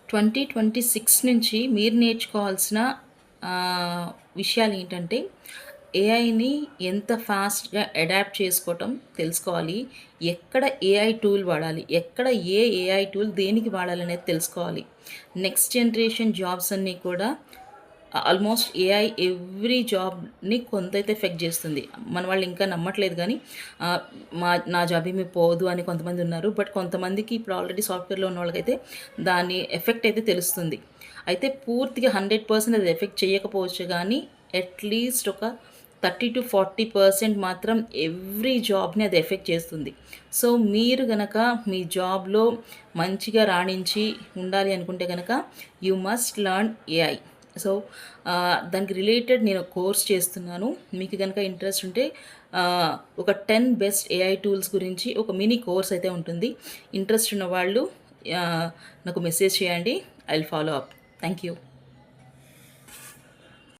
2026 నుంచి మీరు నేర్చుకోవాల్సిన విషయాలు ఏంటంటే, ఏఐని ఎంత ఫాస్ట్‌గా అడాప్ట్ చేసుకోవటం తెలుసుకోవాలి. ఎక్కడ ఏఐ టూల్ వాడాలి, ఎక్కడ ఏ ఏఐ టూల్ దేనికి వాడాలనేది తెలుసుకోవాలి. నెక్స్ట్ జనరేషన్ జాబ్స్ అన్నీ కూడా ఆల్మోస్ట్ ఏఐ ఎవ్రీ జాబ్‌ని కొంతైతే ఎఫెక్ట్ చేస్తుంది. మన వాళ్ళు ఇంకా నమ్మట్లేదు గానీ, నా జాబ్ ఏమి పోదు అని కొంతమంది ఉన్నారు. బట్ కొంతమందికి ఇప్పుడు ఆల్రెడీ సాఫ్ట్‌వేర్‌లో ఉన్న వాళ్ళకైతే దాని ఎఫెక్ట్ అయితే తెలుస్తుంది. అయితే పూర్తిగా 100% అది ఎఫెక్ట్ చేయకపోవచ్చు గానీ, అట్‌లీస్ట్ ఒక 30-40% మాత్రం ఎవ్రీ జాబ్‌ని అది ఎఫెక్ట్ చేస్తుంది. సో, మీరు గనక మీ జాబ్‌లో మంచిగా రాణించి ఉండాలి అనుకుంటే గనక you must learn AI. So, దానికి రిలేటెడ్ నేను కోర్స్ చేస్తున్నాను. మీకు గనక ఇంట్రెస్ట్ ఉంటే ఒక 10 బెస్ట్ ఏఐ టూల్స్ గురించి ఒక మినీ కోర్స్ అయితే ఉంటుంది. ఇంట్రెస్ట్ ఉన్న వాళ్ళు నాకు మెసేజ్ చేయండి. I will follow up. Thank you.